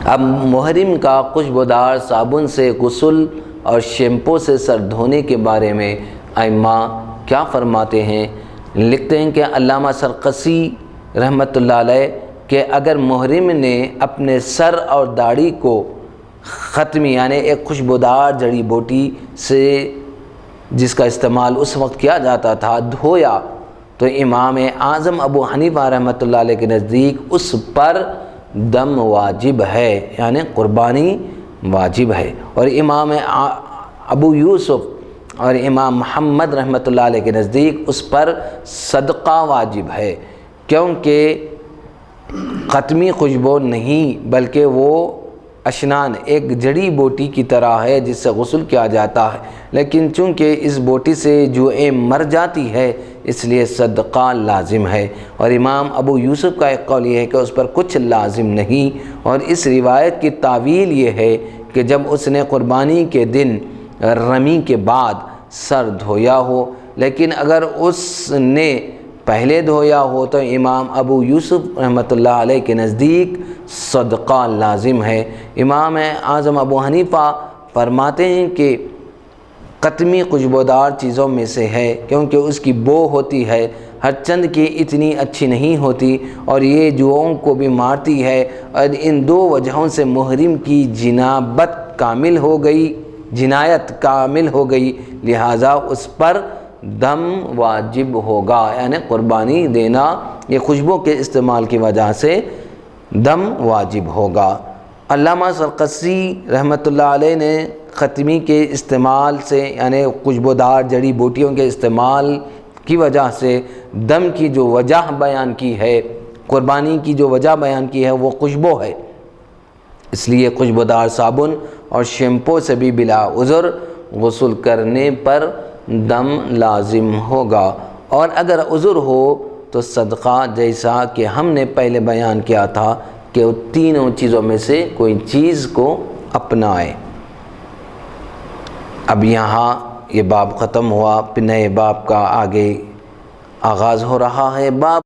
اب محرم کا خوشبودار صابن سے غسل اور شیمپو سے سر دھونے کے بارے میں ائمہ کیا فرماتے ہیں؟ لکھتے ہیں کہ علامہ سرقسی رحمۃ اللہ علیہ کہ اگر محرم نے اپنے سر اور داڑھی کو ختمی یعنی ایک خوشبودار جڑی بوٹی سے جس کا استعمال اس وقت کیا جاتا تھا دھویا تو امام اعظم ابو حنیفہ رحمۃ اللہ علیہ کے نزدیک اس پر دم واجب ہے، یعنی قربانی واجب ہے۔ اور امام ابو یوسف اور امام محمد رحمۃ اللہ علیہ کے نزدیک اس پر صدقہ واجب ہے، کیونکہ ختمی خوشبو نہیں بلکہ وہ اشنان ایک جڑی بوٹی کی طرح ہے جس سے غسل کیا جاتا ہے، لیکن چونکہ اس بوٹی سے جوئیں مر جاتی ہے اس لیے صدقہ لازم ہے۔ اور امام ابو یوسف کا ایک قول یہ ہے کہ اس پر کچھ لازم نہیں، اور اس روایت کی تعویل یہ ہے کہ جب اس نے قربانی کے دن رمی کے بعد سر دھویا ہو، لیکن اگر اس نے پہلے دھویا ہو تو امام ابو یوسف رحمۃ اللہ علیہ کے نزدیک صدقہ لازم ہے۔ امام اعظم ابو حنیفہ فرماتے ہیں کہ قطمی خوشبودار چیزوں میں سے ہے کیونکہ اس کی بو ہوتی ہے، ہر چند کی اتنی اچھی نہیں ہوتی اور یہ جوؤں کو بھی مارتی ہے، اور ان دو وجہوں سے محرم کی جنایت کامل ہو گئی، لہٰذا اس پر دم واجب ہوگا، یعنی قربانی دینا یہ خوشبو کے استعمال کی وجہ سے دم واجب ہوگا۔ علامہ سرقسی رحمۃ اللہ علیہ نے ختمی کے استعمال سے یعنی خوشبودار جڑی بوٹیوں کے استعمال کی وجہ سے دم کی جو وجہ بیان کی ہے، قربانی کی جو وجہ بیان کی ہے وہ خوشبو ہے، اس لیے خوشبودار صابن اور شیمپو سے بھی بلا عذر غسل کرنے پر دم لازم ہوگا، اور اگر عذر ہو تو صدقہ، جیسا کہ ہم نے پہلے بیان کیا تھا کہ تینوں چیزوں میں سے کوئی چیز کو اپنائے۔ اب یہاں یہ باب ختم ہوا، پھر نئے باب کا آگے آغاز ہو رہا ہے۔ باب